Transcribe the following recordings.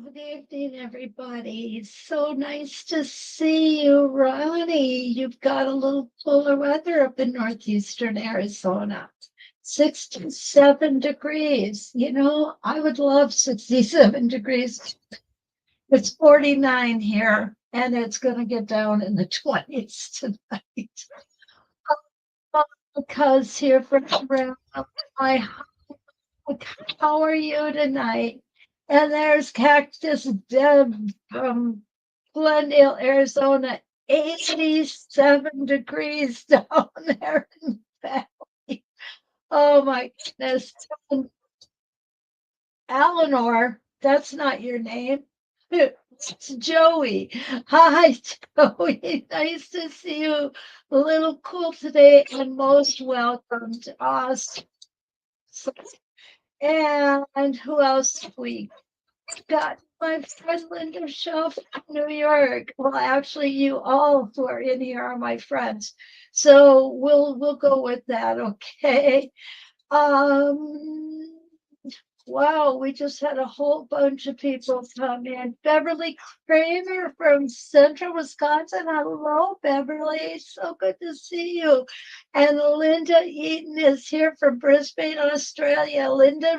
Good evening, everybody. It's so nice to see you, Ronnie. You've got a little cooler weather up in northeastern Arizona. 67 degrees. You know, I would love 67 degrees. It's 49 here, and it's going to get down in the 20s tonight. Because here from around my how are you tonight? And there's Cactus Deb from Glendale, Arizona, 87 degrees down there in the valley. Oh my goodness. Eleanor, that's not your name. It's Joey. Hi, Joey. Nice to see you. A little cool today and most welcome to us. And who else we got? My friend Linda Shaw from New York. Well, actually, you all who are in here are my friends. So we'll go with that, okay? Um wow, we just had a whole bunch of people come in. Beverly Kramer from Central Wisconsin. Hello, Beverly. So good to see you. And Linda Eaton is here from Brisbane, Australia. Linda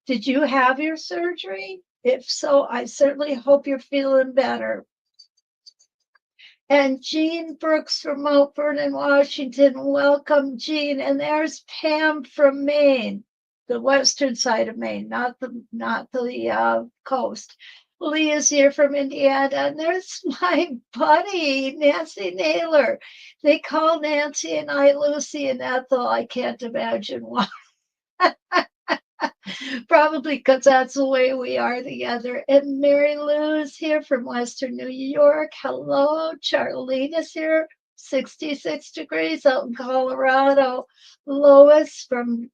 did you have your surgery? If so, I certainly hope you're feeling better. And Jean Brooks from Mount Vernon, Washington. Welcome, Jean. And there's Pam from Maine, the western side of Maine, not the coast. Lee is here from Indiana, and there's my buddy Nancy Naylor. They call Nancy and I Lucy and Ethel. I can't imagine why. Probably because that's the way we are together. And Mary Lou is here from Western New York. Hello. Charlene is here, 66 degrees out in Colorado. Lois from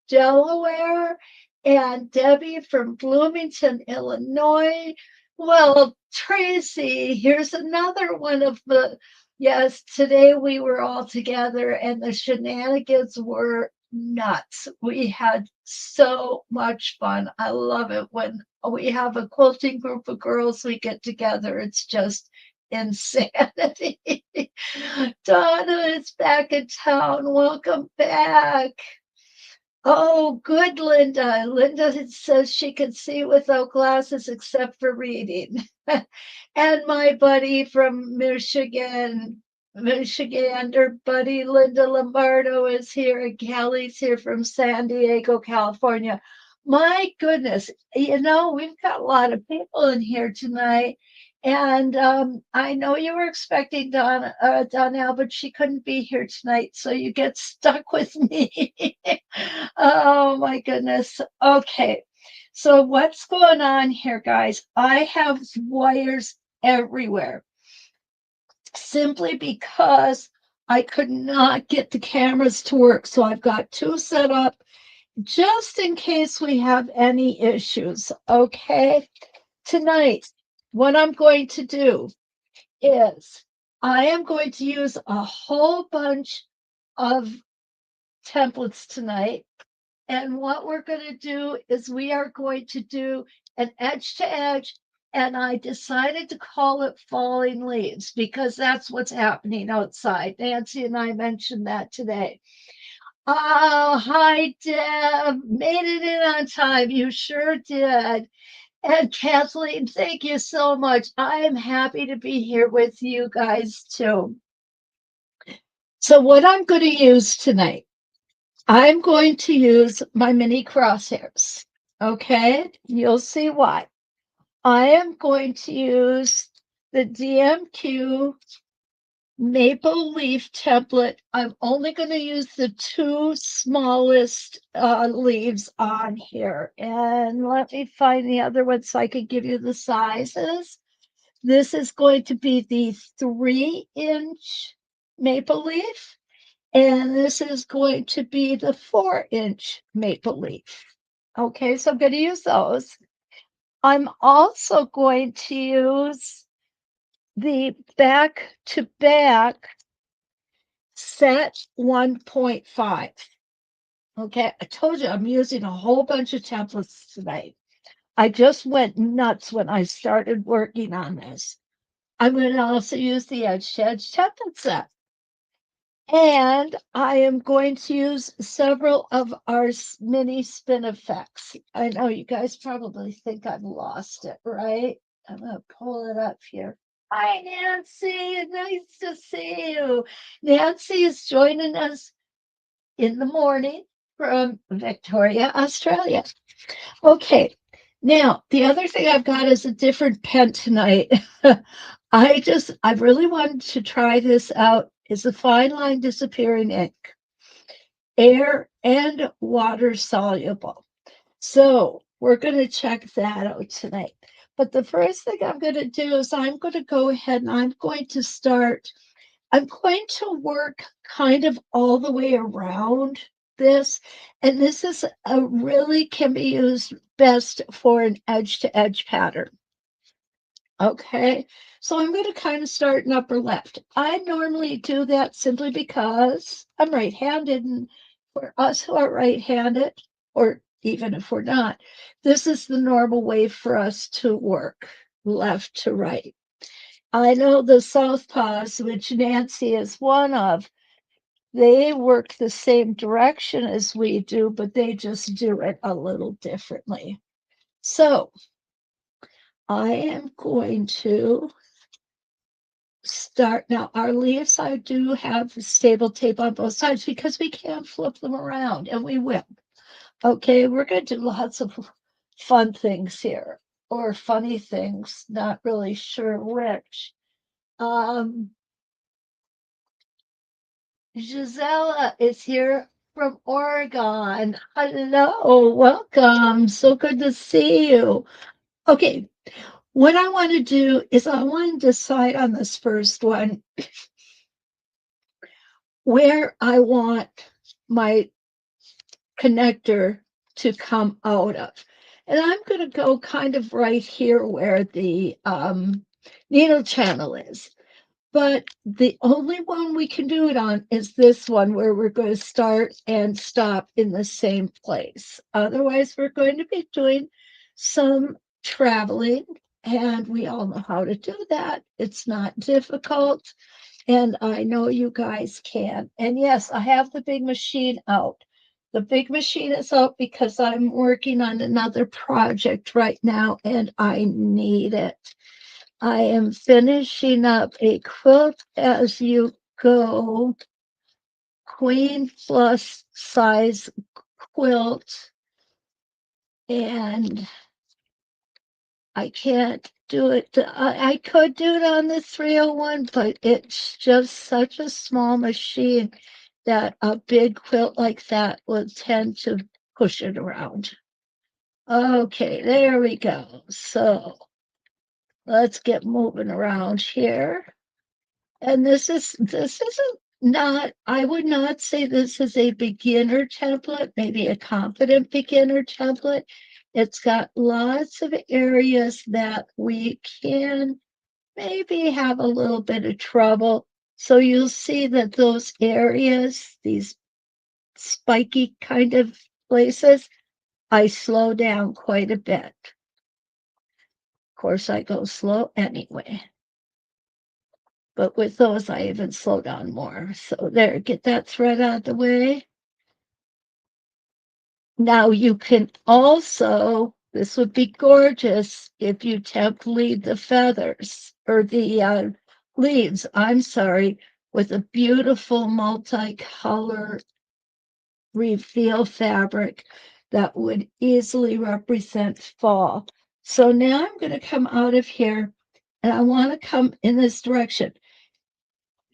Delaware. And Debbie from Bloomington, Illinois. Well, Tracy, here's another one of yes, today we were all together and the shenanigans were nuts. We had so much fun. I love it when we have a quilting group of girls, we get together. It's just insanity. Donna is back in town. Welcome back. Oh, good, Linda. Linda says she can see without glasses except for reading. And my buddy from Michigander buddy Linda Lombardo is here, and Kelly's here from San Diego, California. My goodness, you know, we've got a lot of people in here tonight. And I know you were expecting Donnell, but she couldn't be here tonight, so you get stuck with me. Oh my goodness. Okay. So what's going on here, guys? I have wires everywhere simply because I could not get the cameras to work. So I've got two set up just in case we have any issues. Okay. Tonight, what I'm going to do is I am going to use a whole bunch of templates tonight. And what we're going to do is we are going to do an edge to edge. And I decided to call it falling leaves because that's what's happening outside. Nancy and I mentioned that today. Oh, hi, Deb. Made it in on time. You sure did. And Kathleen, thank you so much. I am happy to be here with you guys too. So, what I'm going to use tonight, I'm going to use my mini crosshairs. Okay, you'll see why. I am going to use the DMQ Maple Leaf template. I'm only going to use the two smallest leaves on here. And let me find the other one so I can give you the sizes. This is going to be the 3-inch maple leaf. And this is going to be the 4-inch maple leaf. Okay, so I'm going to use those. I'm also going to use the back to back set 1.5. Okay, I told you I'm using a whole bunch of templates tonight. I just went nuts when I started working on this. I'm going to also use the edge to edge template set. And I am going to use several of our mini spin effects. I know you guys probably think I've lost it, right? I'm going to pull it up here. Hi, Nancy. Nice to see you. Nancy is joining us in the morning from Victoria, Australia. Okay. Now, the other thing I've got is a different pen tonight. I really wanted to try this out. It's a fine line disappearing ink, air and water soluble. So we're going to check that out tonight. But the first thing I'm going to do is I'm going to go ahead and I'm going to work kind of all the way around this. And this is a really can be used best for an edge to edge pattern. Okay, so I'm going to kind of start in upper left. I normally do that simply because I'm right-handed, and for us who are right-handed, or even if we're not, this is the normal way for us to work, left to right. I know the Southpaws, which Nancy is one of, they work the same direction as we do, but they just do it a little differently. So I am going to start now. Our leaves, I do have stable tape on both sides because we can flip them around, and we will. Okay, we're going to do lots of fun things here, or funny things, not really sure which. Gisela is here from Oregon. Hello, welcome. So good to see you. Okay, what I want to do is I want to decide on this first one where I want my connector to come out of. And I'm going to go kind of right here where the needle channel is. But the only one we can do it on is this one where we're going to start and stop in the same place. Otherwise, we're going to be doing some traveling, and we all know how to do that. It's not difficult, and I know you guys can. And yes, I have the big machine out. The big machine is out because I'm working on another project right now, and I need it. I am finishing up a quilt as you go queen plus size quilt, and I can't do it. I could do it on the 301, but it's just such a small machine that a big quilt like that will tend to push it around. Okay, there we go. So let's get moving around here. And this isn't not, I would not say this is a beginner template, maybe a confident beginner template. It's got lots of areas that we can maybe have a little bit of trouble. So you'll see that those areas, these spiky kind of places, I slow down quite a bit. Of course, I go slow anyway. But with those, I even slow down more. So there, get that thread out of the way. Now you can also, this would be gorgeous if you temp lead the feathers or the leaves, I'm sorry, with a beautiful multicolor reveal fabric that would easily represent fall. So now I'm going to come out of here and I want to come in this direction.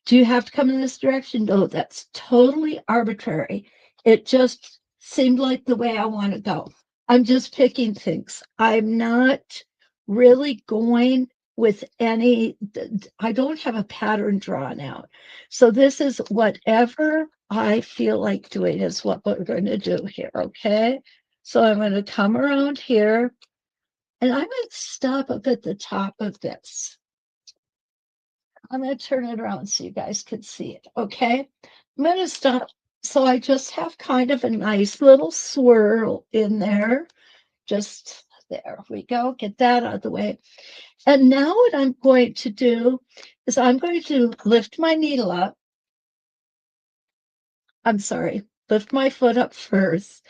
Do you have to come in this direction? No, that's totally arbitrary. It just seemed like the way I want to go. I'm just picking things. I'm not really going with any, I don't have a pattern drawn out. So this is whatever I feel like doing is what we're going to do here, okay? So I'm going to come around here and I'm going to stop up at the top of this. I'm going to turn it around so you guys can see it. Okay. I'm going to stop. So I just have kind of a nice little swirl in there. Just There we go. Get that out of the way. And now what I'm going to do is I'm going to lift my needle up. I'm sorry, lift my foot up first.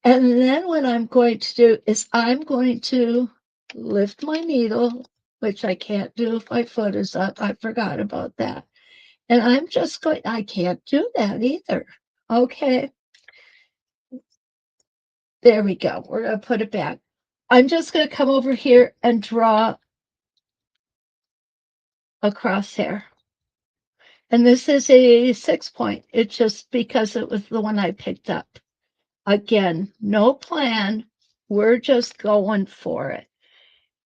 And then what I'm going to do is I'm going to lift my needle, which I can't do if my foot is up. I forgot about that. And I'm just going, I can't do that either. Okay, there we go. We're going to put it back. I'm just going to come over here and draw a crosshair. And this is a 6-point. It's just because it was the one I picked up. Again, no plan. We're just going for it.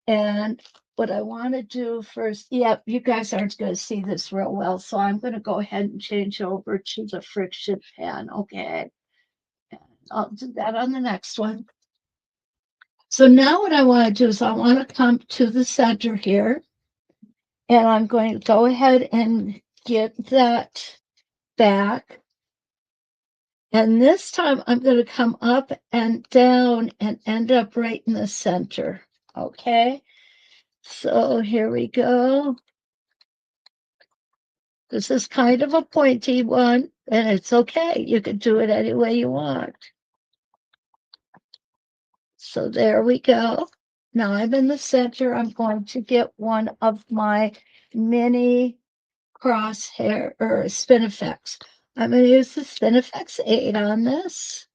And what I want to do first, yeah, you guys aren't going to see this real well, so I'm going to go ahead and change over to the friction pen, okay? And I'll do that on the next one. So now what I want to do is I want to come to the center here, and I'm going to go ahead and get that back. And this time I'm going to come up and down and end up right in the center, okay? So here we go. This is kind of a pointy one, and it's okay. You can do it any way you want. So there we go. Now I'm in the center. I'm going to get one of my mini crosshair or Spin E Fex. I'm going to use the Spin E Fex 8 on this.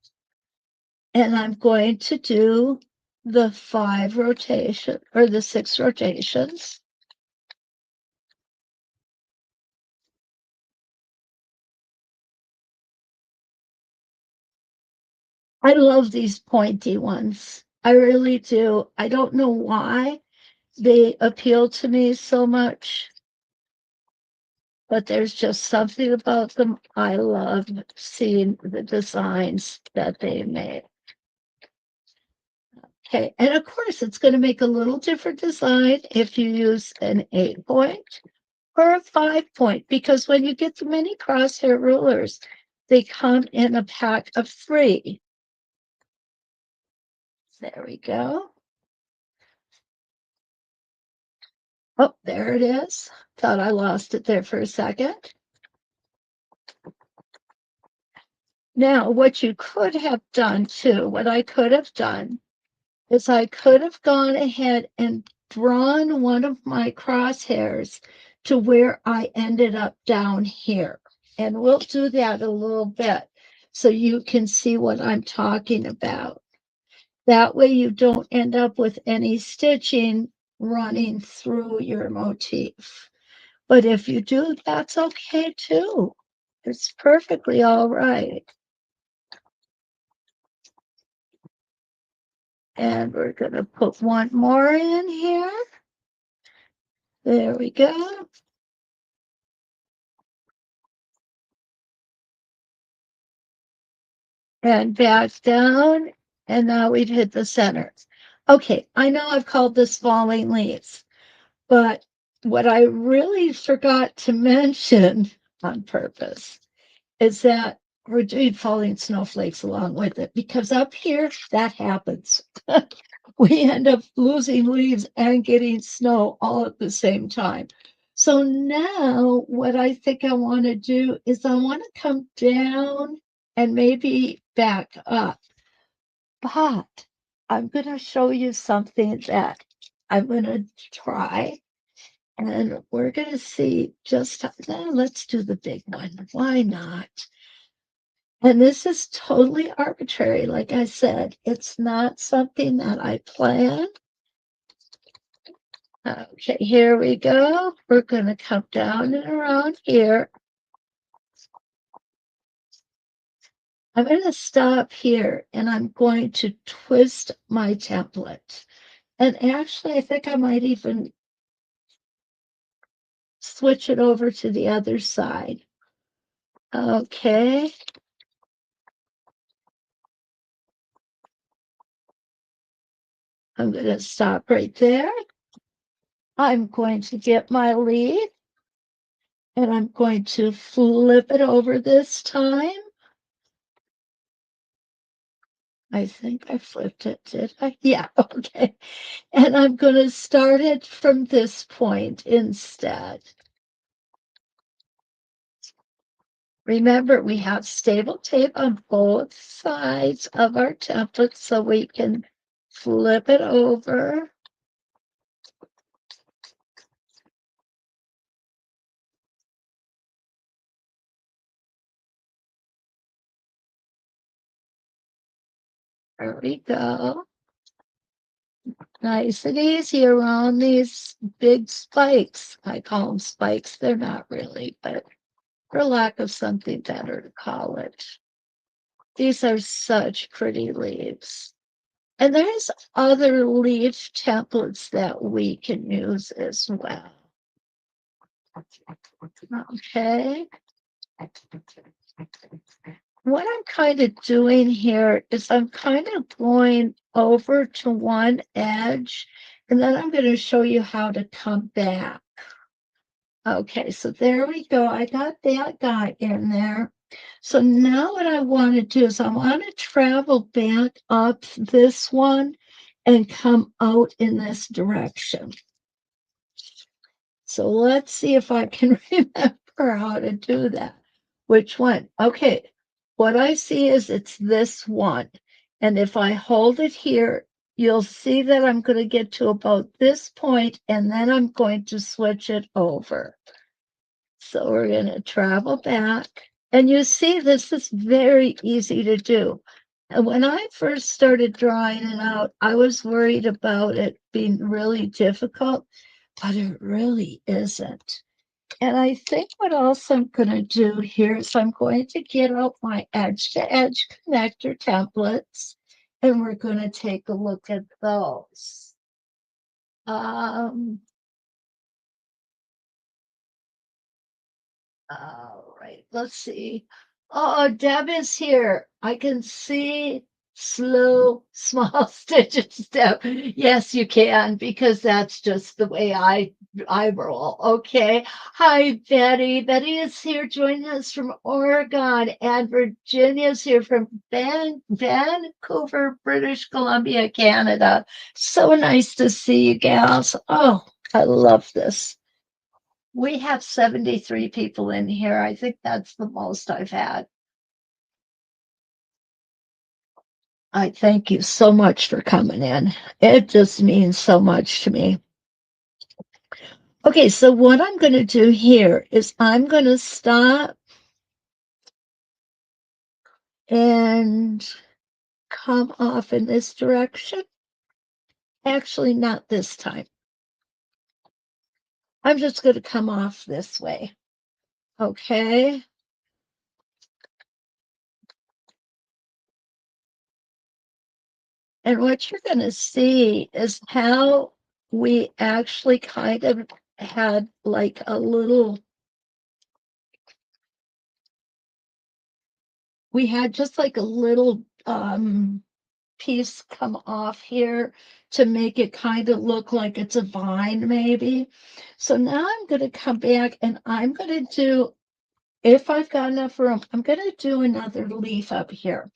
And I'm going to do the 5 rotation or the 6 rotations. I love these pointy ones. I really do. I don't know why they appeal to me so much, but there's just something about them. I love seeing the designs that they make. Okay, and of course, it's going to make a little different design if you use an 8-point or a 5-point, because when you get the mini crosshair rulers, they come in a pack of 3. There we go. Oh, there it is. Thought I lost it there for a second. Now, what you could have done too, what I could have done is I could have gone ahead and drawn one of my crosshairs to where I ended up down here. And we'll do that a little bit so you can see what I'm talking about. That way you don't end up with any stitching running through your motif. But if you do, that's okay too. It's perfectly all right. And we're going to put one more in here. There we go. And back down. And now we've hit the center. Okay, I know I've called this falling leaves, but what I really forgot to mention on purpose is that we're doing falling snowflakes along with it, because up here, that happens. We end up losing leaves and getting snow all at the same time. So now what I think I want to do is I want to come down and maybe back up. But I'm going to show you something that I'm going to try. And we're going to see just, let's do the big one. Why not? And this is totally arbitrary. Like I said, it's not something that I planned. Okay, here we go. We're going to come down and around here. I'm going to stop here and I'm going to twist my template. And actually, I think I might even switch it over to the other side. Okay. I'm going to stop right there. I'm going to get my lead and I'm going to flip it over this time. I think I flipped it, did I? Yeah, okay. And I'm going to start it from this point instead. Remember, we have stable tape on both sides of our template so we can flip it over. There we go. Nice and easy around these big spikes. I call them spikes. They're not really, but for lack of something better to call it. These are such pretty leaves. And there's other leaf templates that we can use as well. Okay. What I'm kind of doing here is I'm kind of going over to one edge, and then I'm going to show you how to come back. Okay, so there we go. I got that guy in there. So now what I want to do is I want to travel back up this one and come out in this direction. So let's see if I can remember how to do that. Which one? Okay, what I see is it's this one. And if I hold it here, you'll see that I'm going to get to about this point, and then I'm going to switch it over. So we're going to travel back. And you see, this is very easy to do. And when I first started drawing it out, I was worried about it being really difficult, but it really isn't. And I think what else I'm going to do here is I'm going to get out my edge-to-edge connector templates, and we're going to take a look at those. All right, let's see. Oh, Deb is here. I can see slow, small stitches, Deb. Yes, you can, because that's just the way I roll. Okay. Hi, Betty. Betty is here joining us from Oregon, and Virginia's here from Vancouver, British Columbia, Canada. So nice to see you, gals. Oh, I love this. We have 73 people in here. I think that's the most I've had. I thank you so much for coming in. It just means so much to me. Okay, so what I'm going to do here is I'm going to stop and come off in this direction. Actually, not this time. I'm just going to come off this way. Okay. And what you're going to see is how we actually kind of had like a little, we had just like a little piece come off here to make it kind of look like it's a vine maybe. So now I'm going to come back and I'm going to do, if I've got enough room, I'm going to do another leaf up here.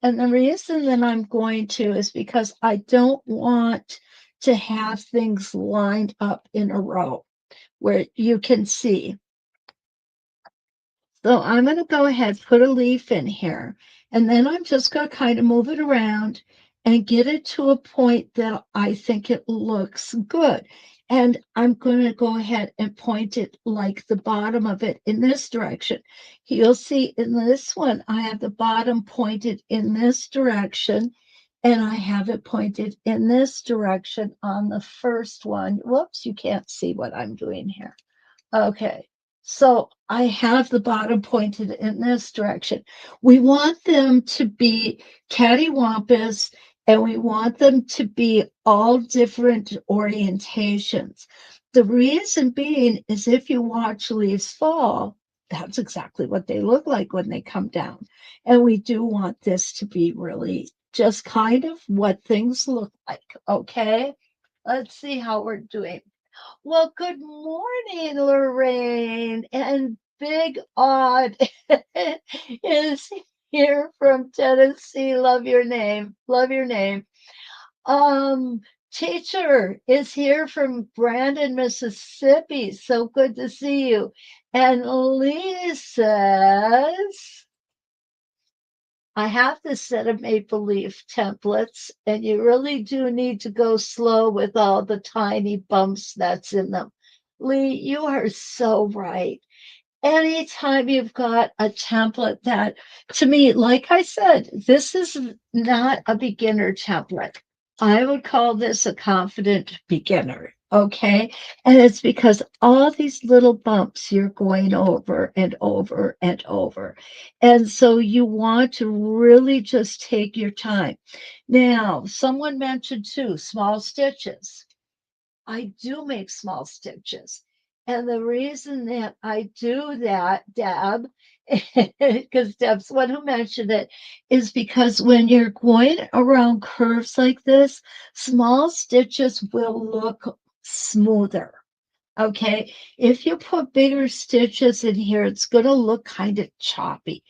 And the reason that I'm going to is because I don't want to have things lined up in a row where you can see. So I'm going to go ahead, put a leaf in here, and then I'm just going to kind of move it around and get it to a point that I think it looks good. And I'm going to go ahead and point it like the bottom of it in this direction. You'll see in this one, I have the bottom pointed in this direction, and I have it pointed in this direction on the first one. Whoops, you can't see what I'm doing here. Okay, so I have the bottom pointed in this direction. We want them to be cattywampus, and we want them to be all different orientations. The reason being is if you watch leaves fall, that's exactly what they look like when they come down. And we do want this to be really just kind of what things look like. Okay, let's see how we're doing. Well, good morning, Lorraine. And Big Odd is here from Tennessee. Love your name. Love your name. Um, Teacher is here from Brandon, Mississippi. So good to see you. And Lee says, I have this set of maple leaf templates, and you really do need to go slow with all the tiny bumps that's in them. Lee, you are so right. Anytime you've got a template that, to me, like I said, this is not a beginner template. I would call this a confident beginner. Okay. And it's because all these little bumps you're going over and over and over. And so you want to really just take your time. Now, someone mentioned too small stitches. I do make small stitches. And the reason that I do that, Deb, because Deb's the one who mentioned it, is because when you're going around curves like this, small stitches will look smoother. Okay. If you put bigger stitches in here, it's going to look kind of choppy.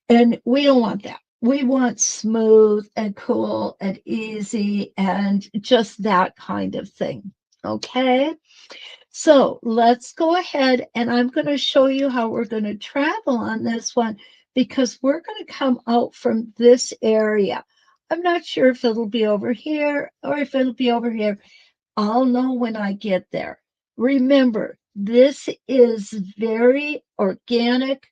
And we don't want that. We want smooth and cool and easy and just that kind of thing. Okay. So let's go ahead and I'm going to show you how we're going to travel on this one because we're going to come out from this area. I'm not sure if it'll be over here or if it'll be over here. I'll know when I get there. Remember, this is very organic,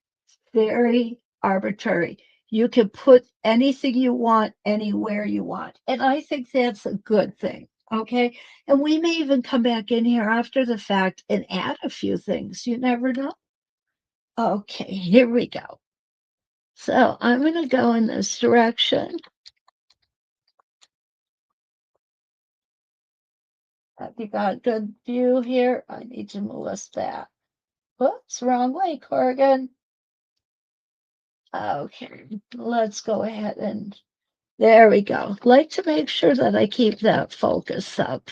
very arbitrary. You can put anything you want anywhere you want. And I think that's a good thing. Okay. And we may even come back in here after the fact and add a few things. You never know. Okay, here we go. So I'm going to go in this direction. Have you got a good view here? I need to move us back. Whoops, wrong way, Corrigan. Okay, let's go ahead and there we go. Like to make sure that I keep that focus up.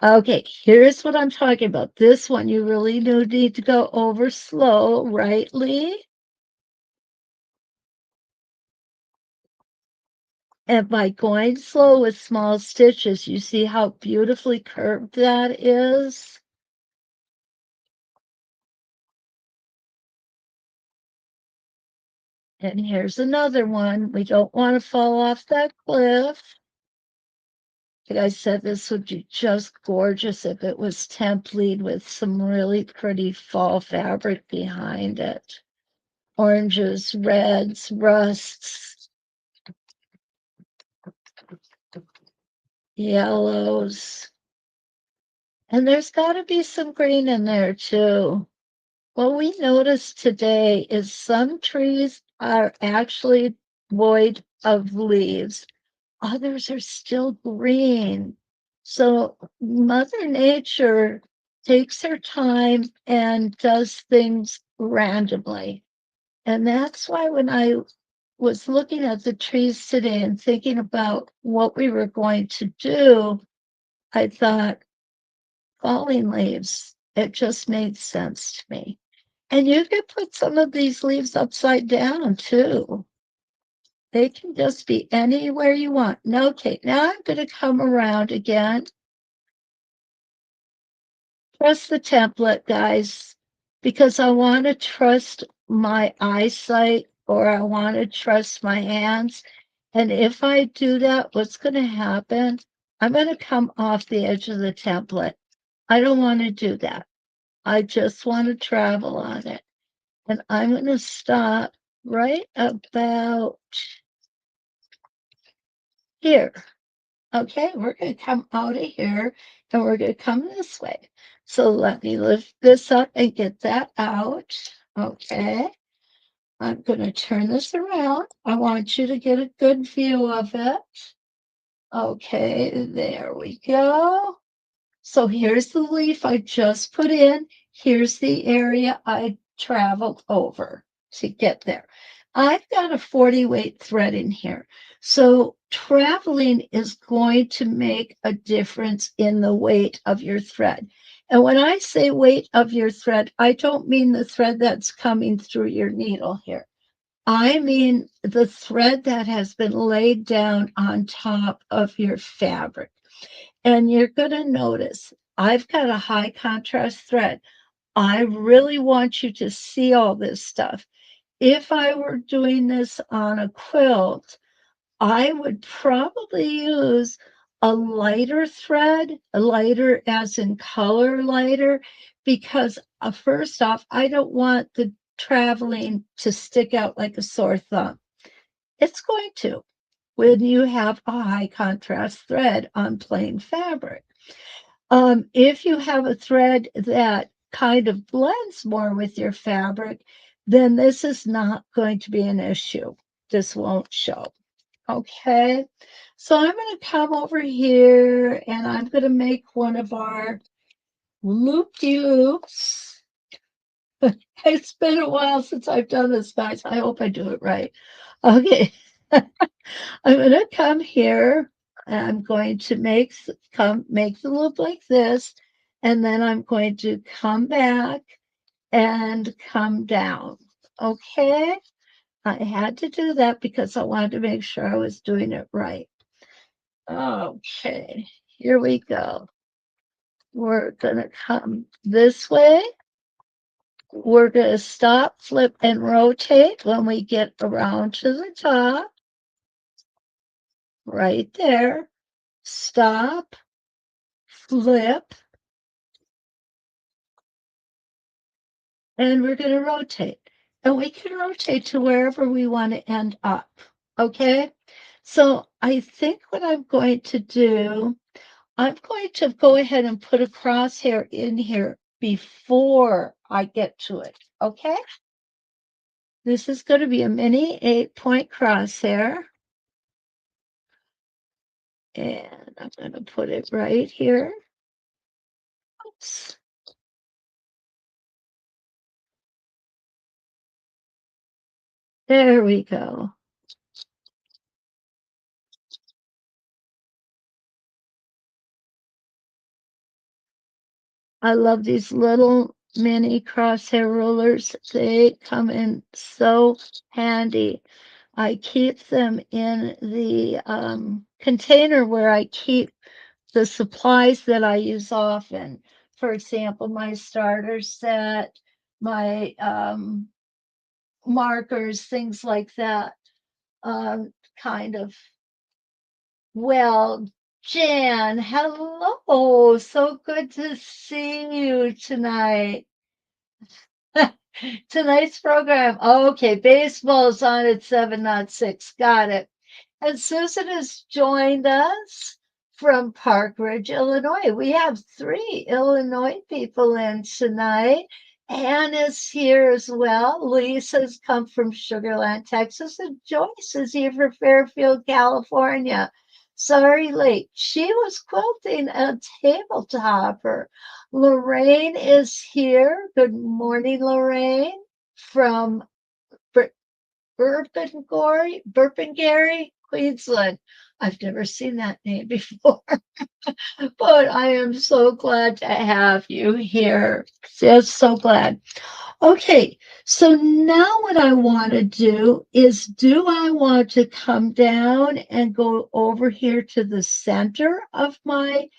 Okay, here's what I'm talking about. This one you really do need to go over slow, right, Lee? And by going slow with small stitches, you see how beautifully curved that is? And here's another one. We don't want to fall off that cliff. Like I said, this would be just gorgeous if it was template with some really pretty fall fabric behind it. Oranges, reds, rusts, yellows. And there's got to be some green in there too. What we noticed today is some trees are actually void of leaves. Others are still green. So Mother Nature takes her time and does things randomly. And that's why when I was looking at the trees today and thinking about what we were going to do, I thought falling leaves, it just made sense to me. And you could put some of these leaves upside down too. They can just be anywhere you want. Now, okay, now I'm going to come around again. Trust the template, guys, because I want to trust my eyesight or I want to trust my hands. And if I do that, what's going to happen? I'm going to come off the edge of the template. I don't want to do that. I just want to travel on it. And I'm going to stop right about here. Okay, we're going to come out of here and we're going to come this way. So let me lift this up and get that out. Okay, I'm going to turn this around. I want you to get a good view of it. Okay, there we go. So here's the leaf I just put in. Here's the area I traveled over to get there. I've got a 40 weight thread in here. So traveling is going to make a difference in the weight of your thread. And when I say weight of your thread, I don't mean the thread that's coming through your needle here. I mean the thread that has been laid down on top of your fabric. And you're going to notice I've got a high contrast thread. I really want you to see all this stuff. If I were doing this on a quilt, I would probably use a lighter thread, a lighter as in color lighter, because first off, I don't want the traveling to stick out like a sore thumb. It's going to when you have a high contrast thread on plain fabric. If you have a thread that kind of blends more with your fabric, then this is not going to be an issue. This won't show. Okay, so I'm going to come over here and I'm going to make one of our loop-de-loops. It's been a while since I've done this, guys. I hope I do it right. Okay, I'm going to come here and I'm going to make the loop like this, and then I'm going to come back and come down. Okay, I had to do that because I wanted to make sure I was doing it right. Okay, here we go. We're going to come this way. We're going to stop, flip, and rotate when we get around to the top. Right there. Stop, flip, and we're going to rotate. And we can rotate to wherever we want to end up. Okay? So I think what I'm going to do, I'm going to go ahead and put a crosshair in here before I get to it. Okay? This is going to be a mini 8-point crosshair. And I'm going to put it right here. Oops. There we go. I love these little mini crosshair rulers. They come in so handy. I keep them in the container where I keep the supplies that I use often. For example, my starter set, my markers, things like that. Kind of. Well, Jan, hello. So good to see you tonight. Tonight's program. Okay, baseball's on at 7, not 6. Got it. And Susan has joined us from Park Ridge, Illinois. We have 3 Illinois people in tonight. Anna's here as well. Lisa's come from Sugar Land, Texas. And Joyce is here from Fairfield, California. Sorry, late. She was quilting a table topper. Lorraine is here. Good morning, Lorraine, from Burpengary, Queensland. I've never seen that name before, but I am so glad to have you here. Just so glad. Okay, so now what I want to do I want to come down and go over here to the center of my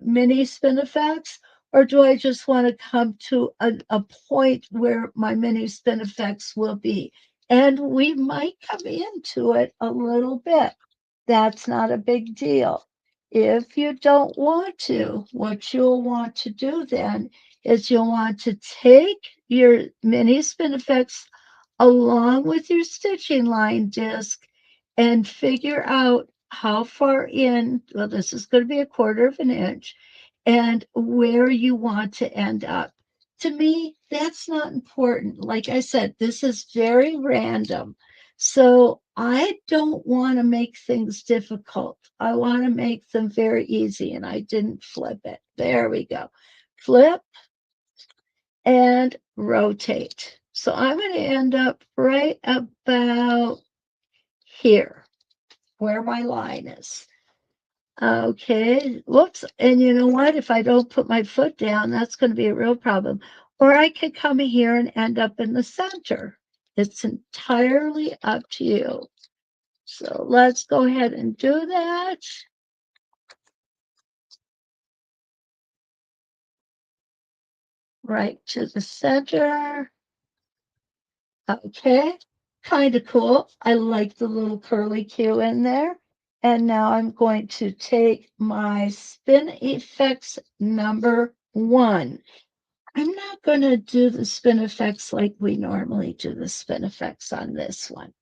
mini spin effects, or do I just want to come to a point where my mini spin effects will be? And we might come into it a little bit. That's not a big deal. If you don't want to, what you'll want to do then is you'll want to take your mini spin effects along with your stitching line disc and figure out how far in, well, this is going to be 1/4 inch, and where you want to end up. To me, that's not important. Like I said, this is very random. So I don't want to make things difficult. I want to make them very easy, and I didn't flip it. There we go. Flip and rotate. So I'm going to end up right about here where my line is. Okay, whoops. And you know what? If I don't put my foot down, that's going to be a real problem. Or I could come here and end up in the center. It's entirely up to you. So let's go ahead and do that. Right to the center. Okay, kind of cool. I like the little curly Q in there. And now I'm going to take my Spin Effects number 1. I'm not going to do the spin effects like we normally do the spin effects on this one.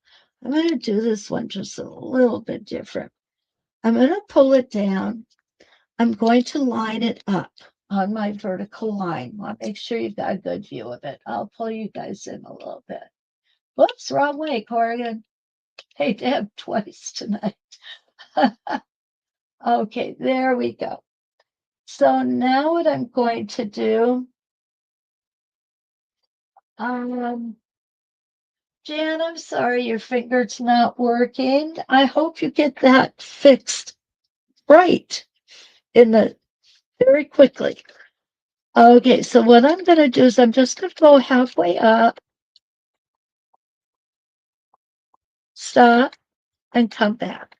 I'm going to do this one just a little bit different. I'm going to pull it down. I'm going to line it up on my vertical line. I'll make sure you've got a good view of it. I'll pull you guys in a little bit. Whoops, wrong way, Corrigan. Hey, Deb, twice tonight. Okay, there we go. So now what I'm going to do, Jan, I'm sorry your finger's not working. I hope you get that fixed right very quickly. Okay, so what I'm going to do is I'm just going to go halfway up, stop, and come back.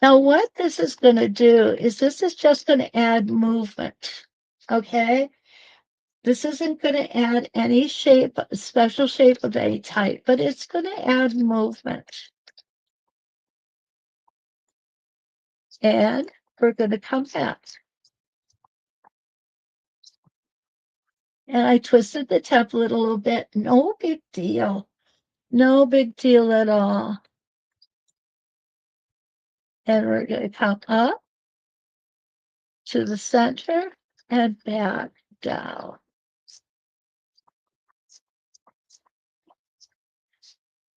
Now, what this is going to do is this is just going to add movement, okay? This isn't going to add any shape, special shape of any type, but it's going to add movement. And we're going to come back. And I twisted the template a little bit. No big deal. No big deal at all. And we're going to come up to the center and back down.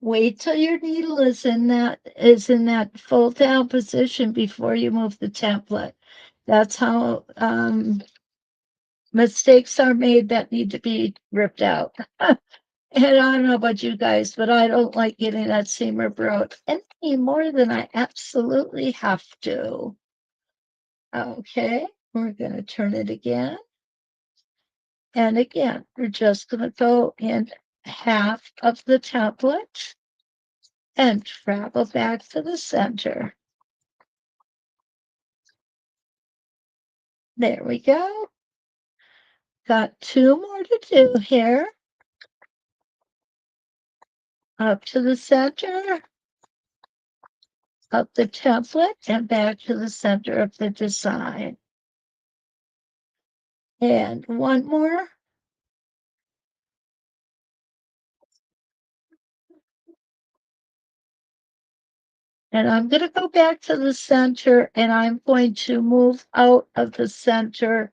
Wait till your needle is in that fold down position before you move the template. That's how mistakes are made that need to be ripped out. And I don't know about you guys, but I don't like getting that seam broke any more than I absolutely have to. Okay, we're going to turn it again. And again, we're just going to go in half of the template and travel back to the center. There we go. Got 2 more to do here. Up to the center of the template and back to the center of the design. And 1 more. And I'm going to go back to the center and I'm going to move out of the center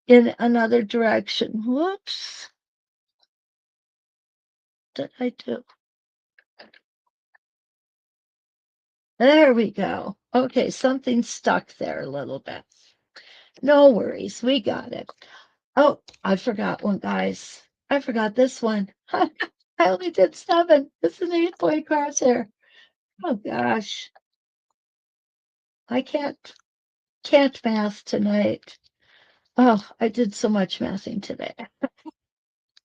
in another direction. Whoops. What did I do? There we go. Okay, something stuck there a little bit. No worries, we got it. Oh, I forgot one, guys. I forgot this one. I only did 7. This is an 8-point crosshair. Oh gosh. I can't math tonight. Oh, I did so much mathing today.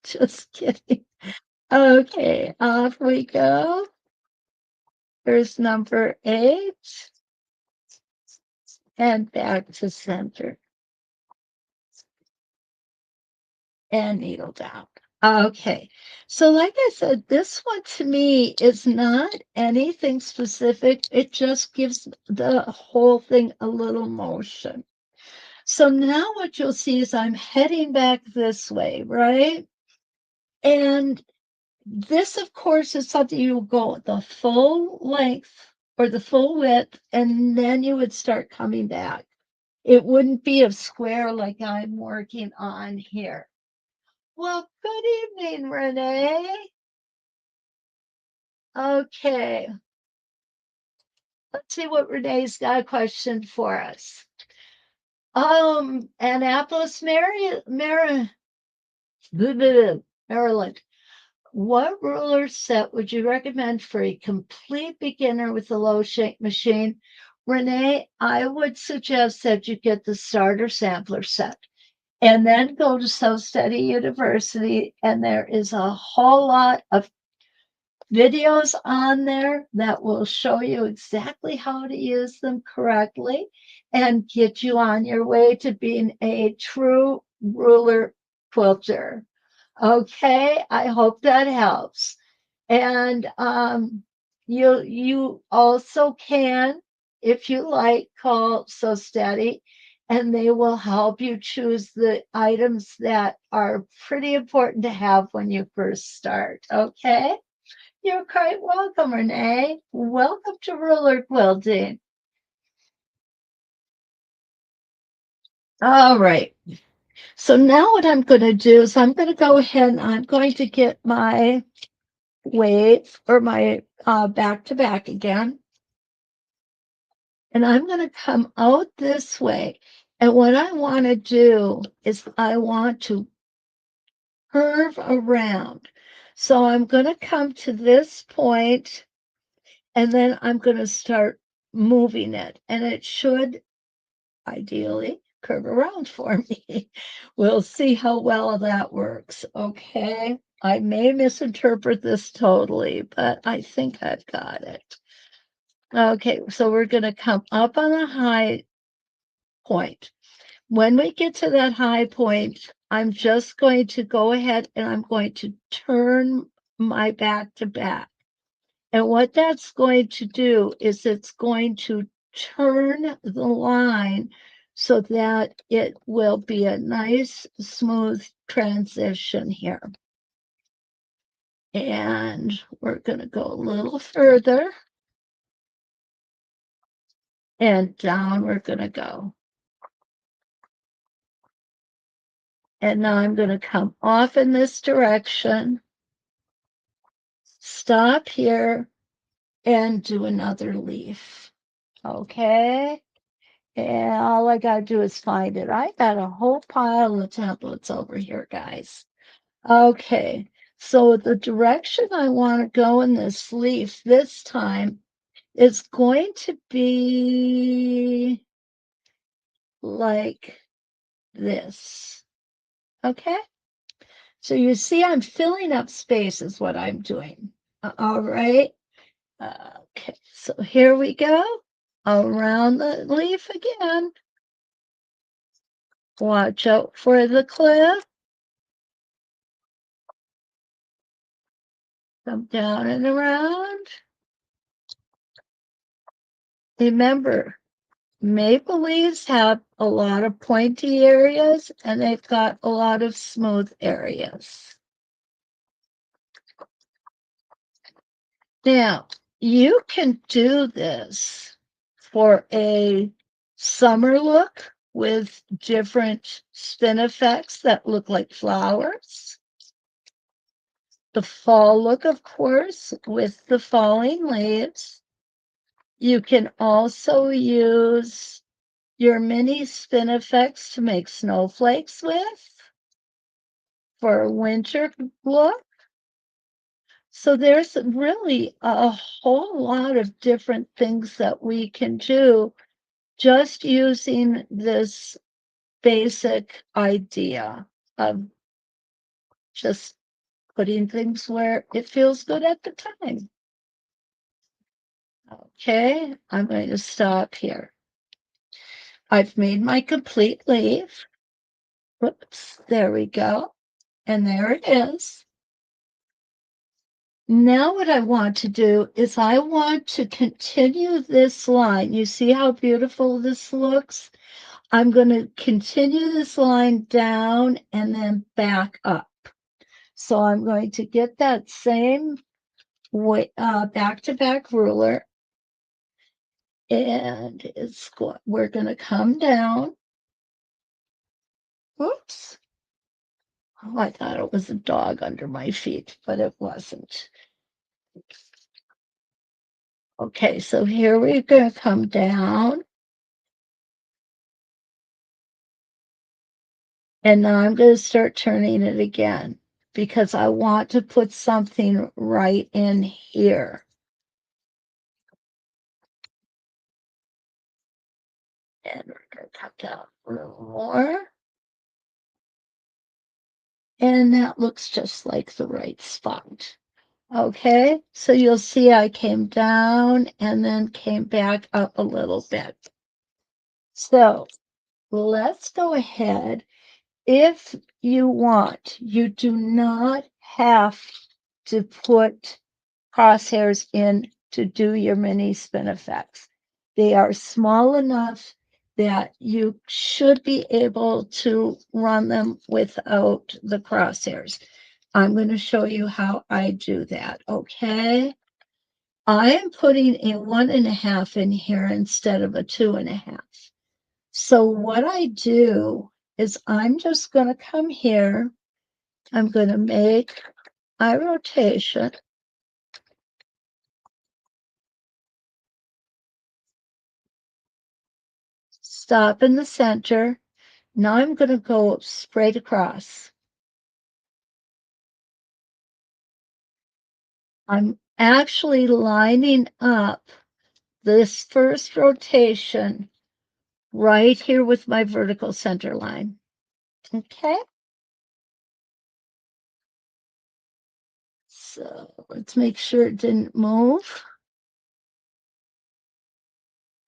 Just kidding. Okay, off we go. Here's number 8. And back to center. And needle down. Okay, so like I said, this one to me is not anything specific. It just gives the whole thing a little motion. So now what you'll see is I'm heading back this way, right? And this, of course, is something you will go the full length or the full width, and then you would start coming back. It wouldn't be a square like I'm working on here. Well, good evening, Renee. Okay. Let's see what Renee's got a question for us. Annapolis, Maryland. What ruler set would you recommend for a complete beginner with a low shank machine? Renee, I would suggest that you get the starter sampler set. and then go to So Steady University, and there is a whole lot of videos on there that will show you exactly how to use them correctly and get you on your way to being a true ruler quilter. Okay, I hope that helps. And you also can, if you like, call So Steady, and they will help you choose the items that are pretty important to have when you first start. Okay, you're quite welcome, Renee. Welcome to ruler quilting. All right. So now what I'm going to do is I'm going to go ahead and I'm going to get my wave or my back to back again. And I'm going to come out this way. And what I want to do is I want to curve around. So I'm going to come to this point and then I'm going to start moving it. And it should ideally curve around for me. We'll see how well that works. Okay. I may misinterpret this totally, but I think I've got it. Okay, so we're going to come up on a high point. When we get to that high point, I'm just going to go ahead and I'm going to turn my back to back. And what that's going to do is it's going to turn the line so that it will be a nice, smooth transition here. And we're going to go a little further. And down we're going to go. And now I'm going to come off in this direction, stop here, and do another leaf. Okay. And all I got to do is find it. I got a whole pile of templates over here, guys. Okay. So the direction I want to go in this leaf this time is going to be like this. Okay. So you see, I'm filling up space is what I'm doing. All right. Okay. So here we go. Around the leaf again. Watch out for the cliff. Come down and around. Remember, maple leaves have a lot of pointy areas and they've got a lot of smooth areas. Now, you can do this for a summer look with different spin effects that look like flowers. The fall look, of course, with the falling leaves. You can also use your mini spin effects to make snowflakes with for a winter look. So there's really a whole lot of different things that we can do just using this basic idea of just putting things where it feels good at the time. Okay, I'm going to stop here. I've made my complete leaf. Whoops, there we go. And there it is. Now what I want to do is I want to continue this line. You see how beautiful this looks? I'm going to continue this line down and then back up. So I'm going to get that same way, back-to-back ruler, and we're going to come down. Whoops. Oh, I thought it was a dog under my feet, but it wasn't. Okay, so here we're going to come down. And now I'm going to start turning it again because I want to put something right in here. And we're going to come down a little more. And that looks just like the right spot. Okay, so you'll see I came down and then came back up a little bit. So let's go ahead. If you want, you do not have to put crosshairs in to do your mini spin effects. They are small enough that you should be able to run them without the crosshairs. I'm going to show you how I do that, okay? I am putting a 1.5 in here instead of a 2.5. So what I do is I'm just going to come here. I'm going to make my rotation. Stop in the center. Now I'm going to go straight across. I'm actually lining up this first rotation right here with my vertical center line. Okay. So let's make sure it didn't move.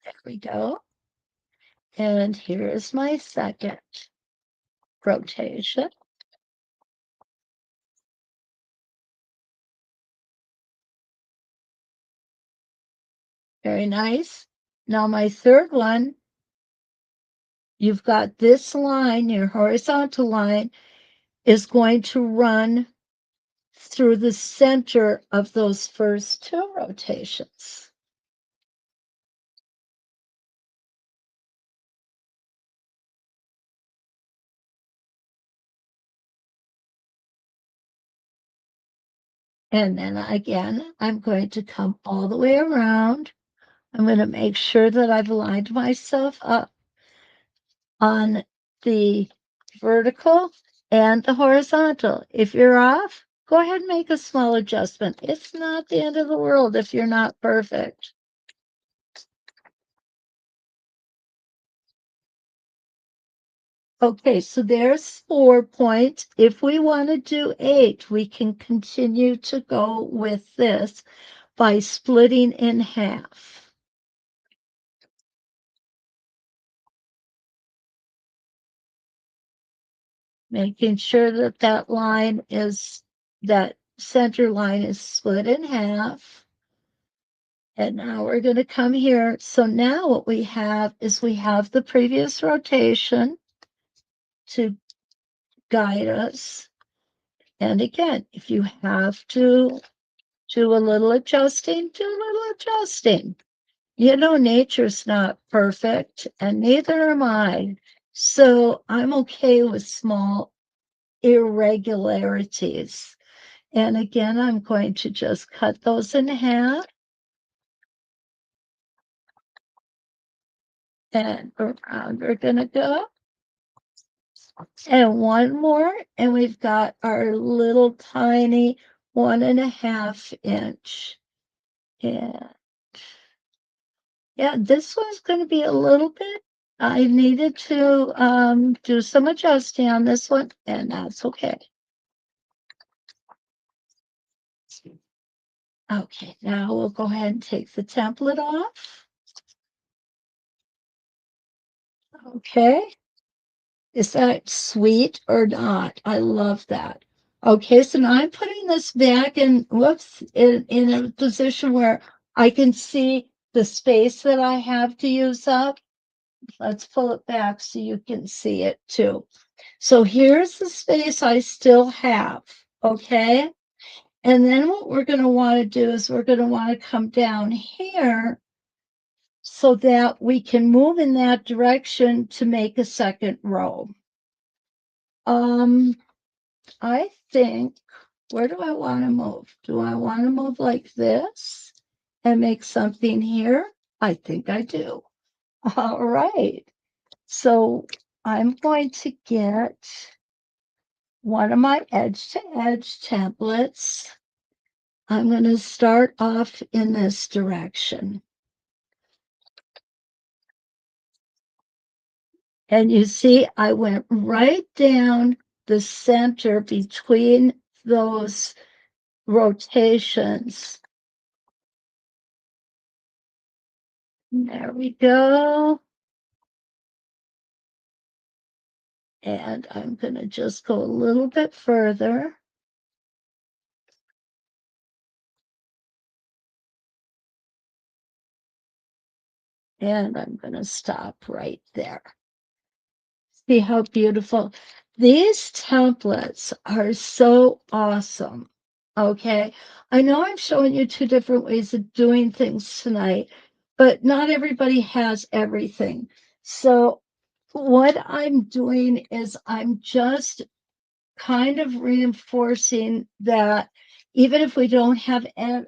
There we go. And here is my second rotation. Very nice. Now my third one, you've got this line, your horizontal line is going to run through the center of those first two rotations. And then again, I'm going to come all the way around. I'm going to make sure that I've lined myself up on the vertical and the horizontal. If you're off, go ahead and make a small adjustment. It's not the end of the world if you're not perfect. Okay, so there's 4 points. If we want to do 8, we can continue to go with this by splitting in half. Making sure that that center line is split in half. And now we're going to come here. So now what we have is we have the previous rotation to guide us. And again, if you have to do a little adjusting, do a little adjusting. You know, nature's not perfect, and neither am I. So I'm okay with small irregularities. And again, I'm going to just cut those in half. And around we're going to go. And one more, and we've got our little tiny 1.5 inch. And yeah, this one's going to be a little bit. I needed to do some adjusting on this one, and that's okay. Okay, now we'll go ahead and take the template off. Okay. Is that sweet or not? I love that. Okay, so now I'm putting this back in, whoops, in a position where I can see the space that I have to use up. Let's pull it back so you can see it too. So here's the space I still have, okay? And then what we're going to want to do is we're going to want to come down here so that we can move in that direction to make a second row. I think, where do I want to move? Do I want to move like this and make something here? I think I do. All right. So I'm going to get one of my edge-to-edge templates. I'm going to start off in this direction. And you see, I went right down the center between those rotations. There we go. And I'm going to just go a little bit further. And I'm going to stop right there. See how beautiful. These templates are so awesome. Okay. I know I'm showing you two different ways of doing things tonight, but not everybody has everything. So what I'm doing is I'm just kind of reinforcing that even if we don't have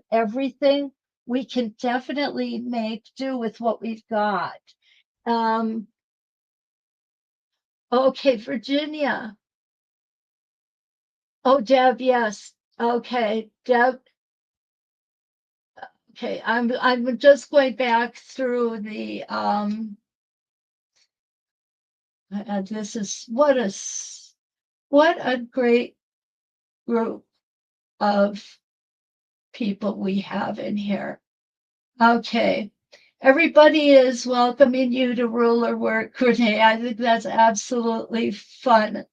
everything, we can definitely make do with what we've got. Okay, Virginia. Oh, Deb, yes. Okay, Deb. Okay, I'm just going back through the this is what a great group of people we have in here. Okay. Everybody is welcoming you to ruler work, Renee. I think that's absolutely fun,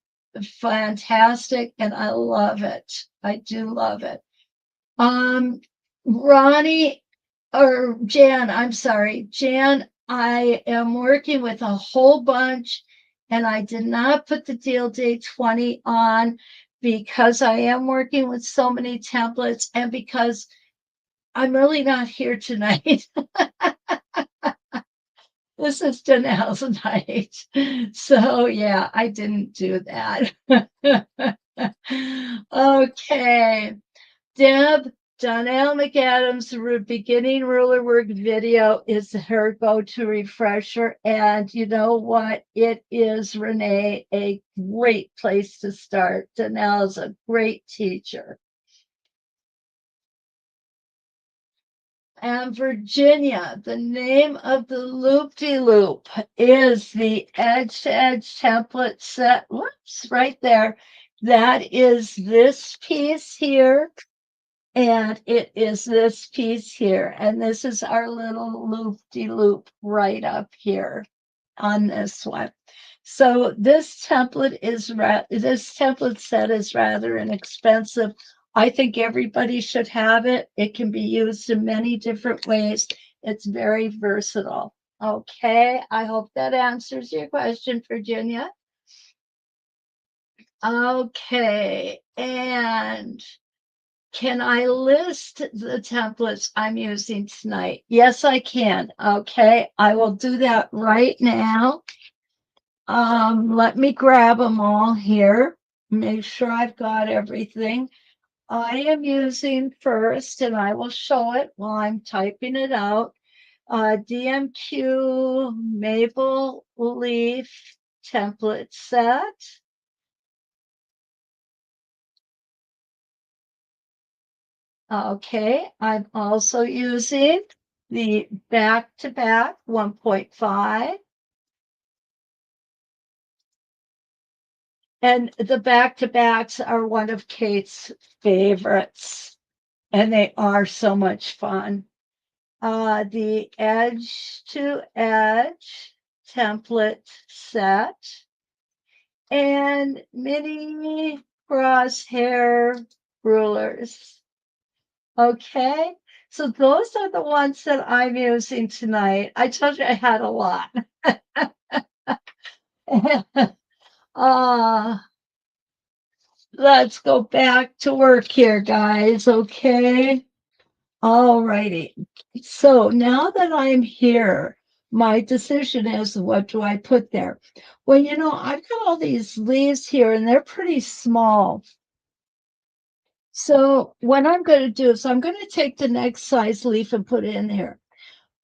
fantastic, and I love it. I do love it. Ronnie or Jan, I'm sorry, Jan, I am working with a whole bunch and I did not put the deal day 20 on because I am working with so many templates and because I'm really not here tonight. This is Danelle's night. So yeah, I didn't do that. Okay. Deb, Donnell McAdams' beginning ruler work video is her go-to refresher. And you know what? It is, Renee, a great place to start. Donnell's a great teacher. And Virginia, the name of the loop-de-loop is the edge-to-edge template set. Whoops, right there. That is this piece here. And it is this piece here. And this is our little loop-de-loop right up here on this one. So this template set is rather inexpensive. I think everybody should have it. It can be used in many different ways. It's very versatile. Okay, I hope that answers your question, Virginia. Okay, and can I list the templates I'm using tonight? Yes, I can. Okay, I will do that right now. Let me grab them all here. Make sure I've got everything. I am using first, and I will show it while I'm typing it out. DMQ Maple Leaf template set. Okay, I'm also using the back-to-back 1.5. And the back-to-backs are one of Kate's favorites, and they are so much fun. The edge-to-edge template set and mini crosshair rulers. Okay, so those are the ones that I'm using tonight. I told you I had a lot. Let's go back to work here, guys. Okay. All righty. So now that I'm here, my decision is what do I put there? Well, I've got all these leaves here and they're pretty small. So what I'm going to do is I'm going to take the next size leaf and put it in here.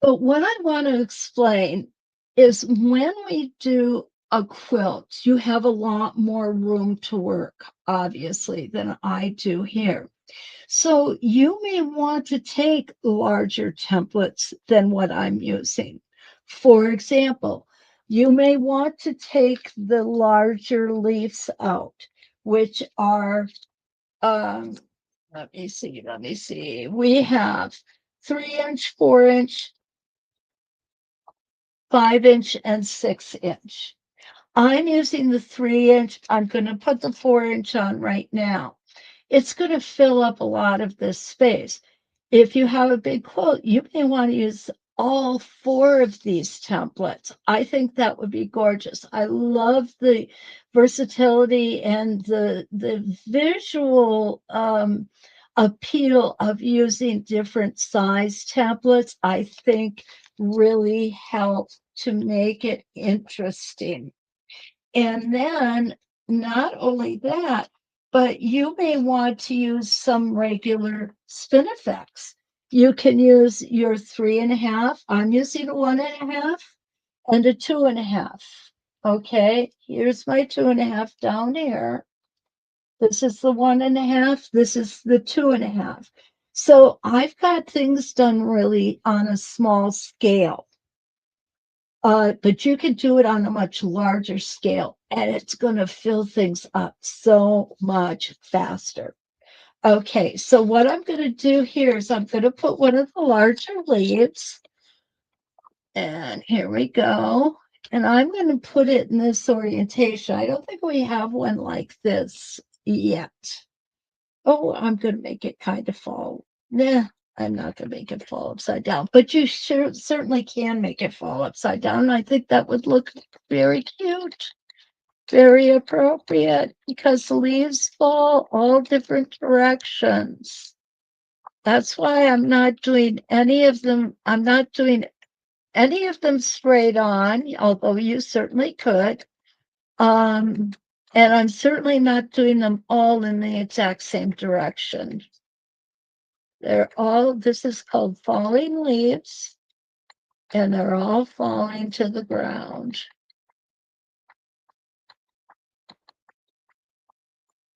But what I want to explain is when we do a quilt, you have a lot more room to work, obviously, than I do here. So you may want to take larger templates than what I'm using. For example, you may want to take the larger leaves out. which are, um, let me see. We have 3-inch, 4-inch, 5-inch, and 6-inch. I'm using the 3-inch. I'm going to put the 4-inch on right now. It's going to fill up a lot of this space. If you have a big quilt, you may want to use all 4 of these templates. I think that would be gorgeous. I love the versatility and the visual appeal of using different size templates. I think really help to make it interesting. And then not only that, but you may want to use some regular spin effects. You can use your 3.5. I'm using a 1.5 and a 2.5. Okay, here's my 2.5 down here. This is the 1.5. This is the 2.5. So I've got things done really on a small scale. But you can do it on a much larger scale, and it's going to fill things up so much faster. Okay, so what I'm going to do here is I'm going to put one of the larger leaves, and here we go. And I'm going to put it in this orientation. I don't think we have one like this yet. Oh, I'm going to make it kind of fall. Nah, I'm not going to make it fall upside down, but you certainly can make it fall upside down. I think that would look very cute, very appropriate, because the leaves fall all different directions. That's why I'm not doing any of them. I'm not doing any of them straight on, although you certainly could. Um, and I'm certainly not doing them all in the exact same direction. This is called falling leaves, and they're all falling to the ground.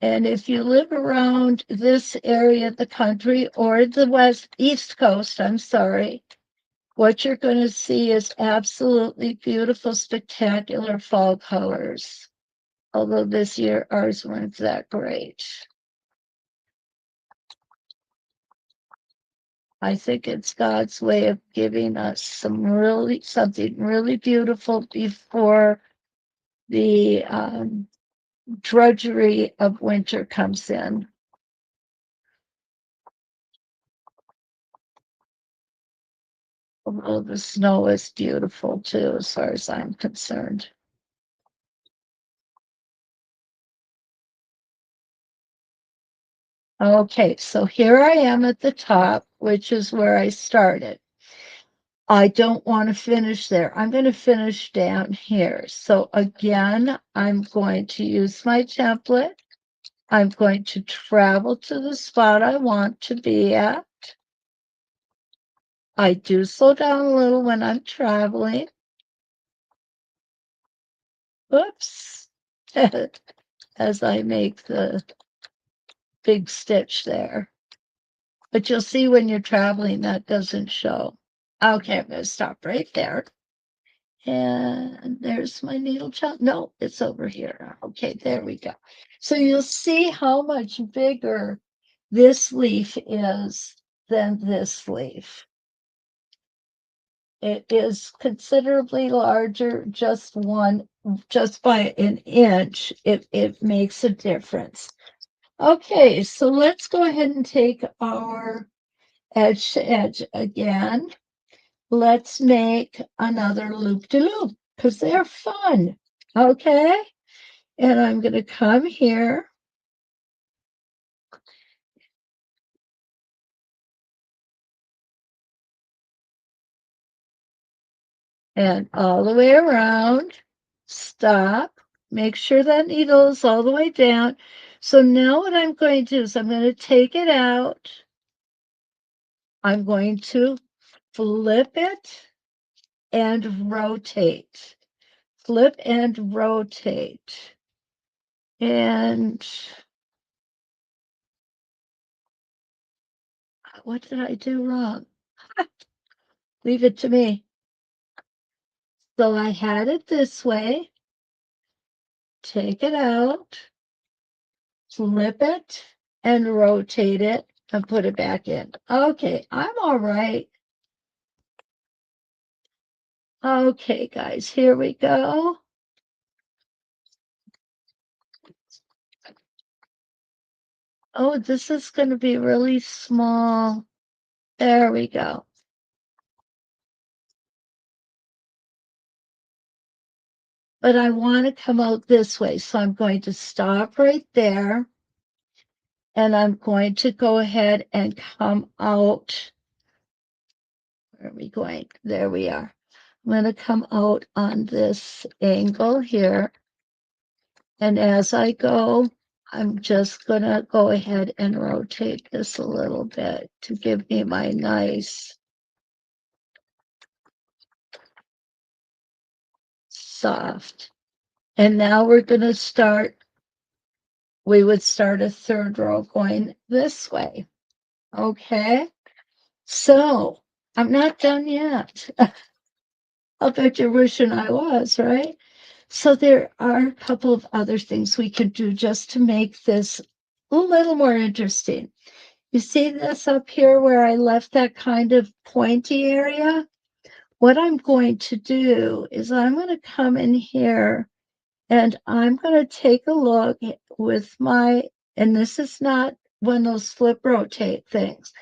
And if you live around this area of the country or the East Coast, I'm sorry, what you're going to see is absolutely beautiful, spectacular fall colors. Although this year ours weren't that great. I think it's God's way of giving us something really beautiful before the drudgery of winter comes in. Although the snow is beautiful too, as far as I'm concerned. Okay, so here I am at the top, which is where I started. I don't want to finish there. I'm going to finish down here. So again, I'm going to use my template. I'm going to travel to the spot I want to be at. I do slow down a little when I'm traveling. Oops. As I make the big stitch there. But you'll see when you're traveling, that doesn't show. Okay, I'm going to stop right there. And there's my needle chop. No, it's over here. Okay, there we go. So you'll see how much bigger this leaf is than this leaf. It is considerably larger, just by an inch. It makes a difference. Okay, so let's go ahead and take our edge to edge again. Let's make another loop-de-loop because they're fun. Okay, and I'm going to come here and all the way around. Stop. Make sure that needle is all the way down. So now what I'm going to do is I'm going to take it out. I'm going to flip it and rotate. Flip and rotate. And what did I do wrong? Leave it to me. So I had it this way. Take it out. flip it and rotate it and put it back in. Okay, I'm all right. Okay, guys, here we go. Oh, this is going to be really small. There we go. But I want to come out this way, so I'm going to stop right there. And I'm going to go ahead and come out. Where are we going? There we are. I'm going to come out on this angle here. And as I go, I'm just going to go ahead and rotate this a little bit to give me my nice soft. And now we're going to start, we would start a third row going this way. Okay. So I'm not done yet. I'll bet you're wishing I was, right? So there are a couple of other things we could do just to make this a little more interesting. You see this up here where I left that kind of pointy area? What I'm going to do is I'm going to come in here and I'm going to take a look with my, and this is not one of those flip rotate things.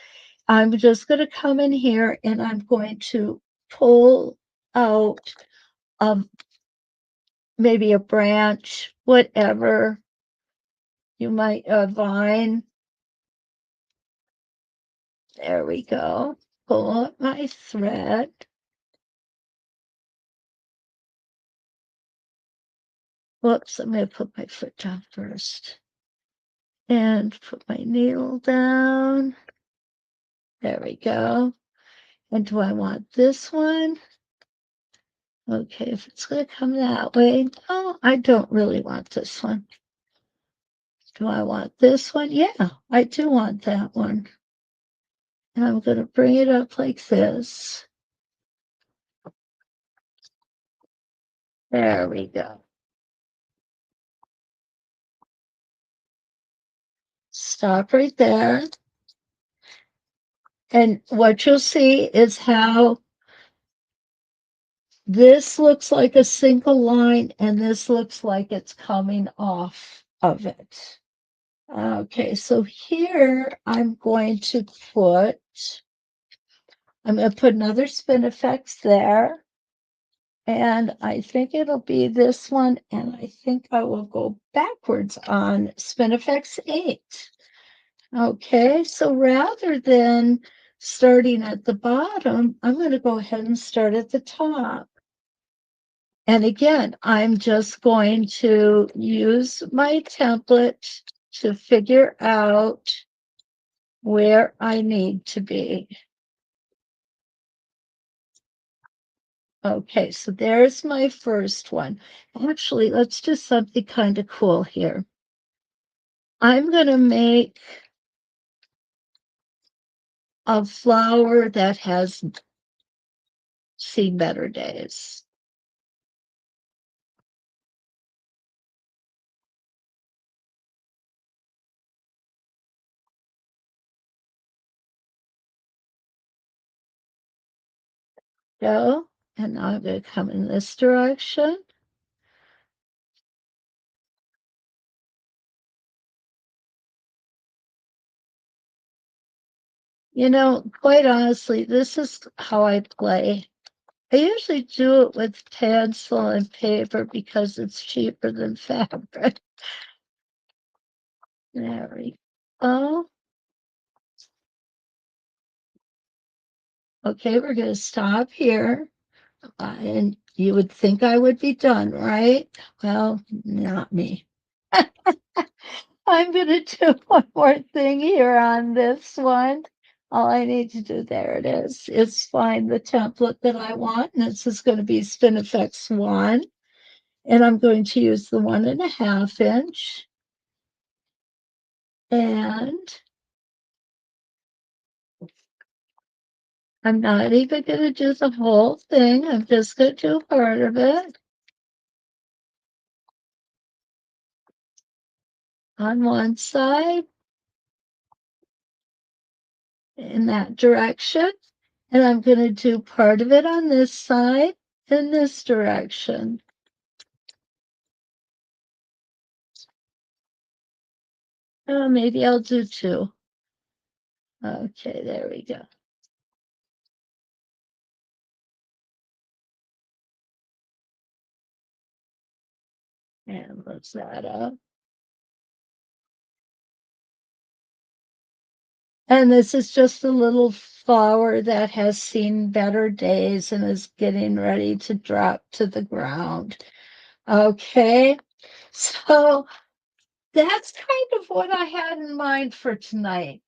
I'm just going to come in here and I'm going to pull out maybe a branch, whatever you might, a vine. There we go. Pull up my thread. Whoops, I'm going to put my foot down first. And put my needle down. There we go. And do I want this one? Okay, if it's going to come that way, no, I don't really want this one. Do I want this one? Yeah, I do want that one. And I'm going to bring it up like this. There we go. Stop right there. And what you'll see is how this looks like a single line and this looks like it's coming off of it. Okay, so here I'm going to put another Spin Effects there. And I think it'll be this one. And I think I will go backwards on Spin Effects 8. Okay, so rather than starting at the bottom, I'm going to go ahead and start at the top. And again, I'm just going to use my template to figure out where I need to be. Okay, so there's my first one. Actually, let's do something kind of cool here. I'm going to make a flower that has seen better days. Go, and now I'm going to come in this direction. You know, quite honestly, this is how I play. I usually do it with pencil and paper because it's cheaper than fabric. There we go. Okay, we're going to stop here. And you would think I would be done, right? Well, not me. I'm going to do one more thing here on this one. All I need to do, there it is find the template that I want. And this is going to be Spin Effects 1. And I'm going to use the 1.5 inch. And I'm not even going to do the whole thing. I'm just going to do part of it. on one side in that direction. And I'm going to do part of it on this side in this direction. Oh, maybe I'll do two. Okay, there we go. And lift that up. And this is just a little flower that has seen better days and is getting ready to drop to the ground. Okay, so that's kind of what I had in mind for tonight.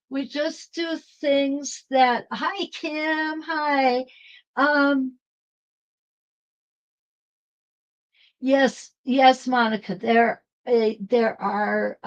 We just do things that, hi, Kim, hi. Um, Yes, yes, Monica. There are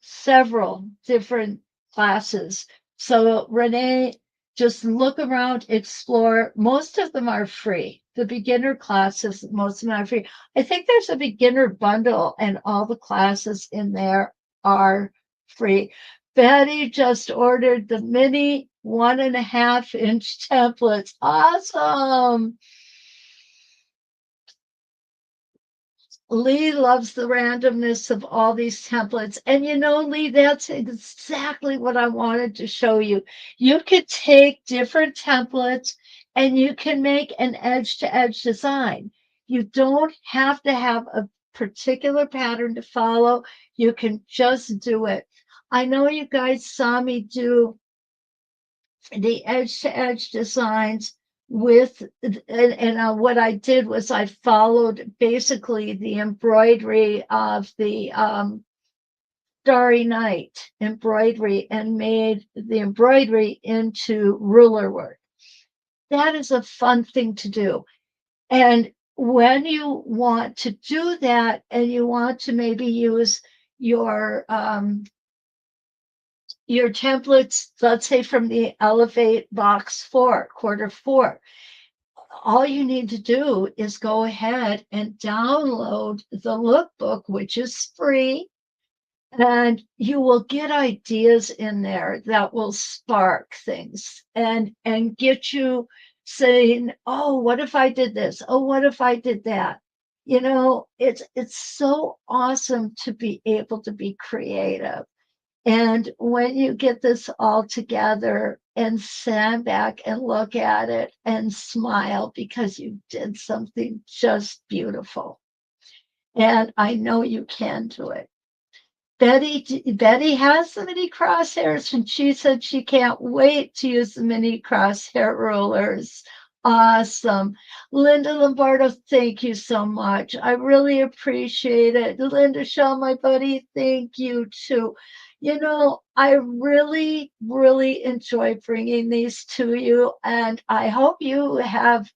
several different classes. So Renee, just look around, explore. Most of them are free. The beginner classes, most of them are free. I think there's a beginner bundle, and all the classes in there are free. Betty just ordered the mini 1.5 inch templates. Awesome. Lee loves the randomness of all these templates. And you know, Lee, that's exactly what I wanted to show you. You could take different templates and you can make an edge to edge design. You don't have to have a particular pattern to follow. You can just do it. I know you guys saw me do the edge to edge designs with what I did was I followed basically the embroidery of the Starry Night embroidery and made the embroidery into ruler work. That is a fun thing to do. And when you want to do that and you want to maybe use your templates, let's say from the Elevate Box 4, quarter 4, all you need to do is go ahead and download the lookbook, which is free, and you will get ideas in there that will spark things and get you saying, oh, what if I did this? Oh, what if I did that? You know, it's so awesome to be able to be creative. And when you get this all together and stand back and look at it and smile because you did something just beautiful. And I know you can do it. Betty has the mini crosshairs, and she said she can't wait to use the mini crosshair rulers. Awesome. Linda Lombardo, thank you so much. I really appreciate it. Linda Shaw, my buddy, thank you too. You know, I really, really enjoy bringing these to you, and I hope you have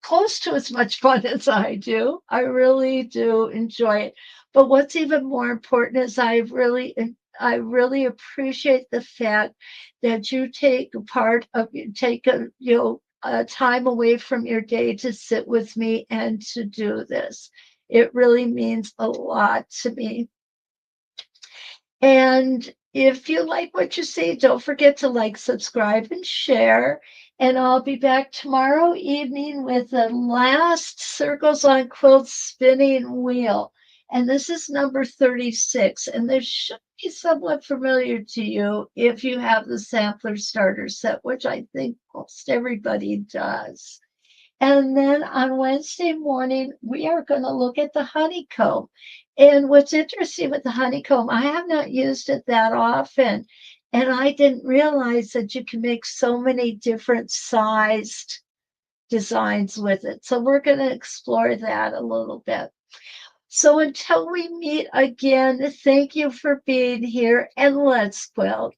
close to as much fun as I do. I really do enjoy it. But what's even more important is I really appreciate the fact that you take a part of take a time away from your day to sit with me and to do this. It really means a lot to me. And if you like what you see, don't forget to like, subscribe, and share. And I'll be back tomorrow evening with the last Circles on Quilts spinning wheel. And this is number 36. And this should be somewhat familiar to you if you have the sampler starter set, which I think most everybody does. And then on Wednesday morning, we are going to look at the honeycomb. And what's interesting with the honeycomb, I have not used it that often. And I didn't realize that you can make so many different sized designs with it. So we're going to explore that a little bit. So until we meet again, thank you for being here and let's quilt.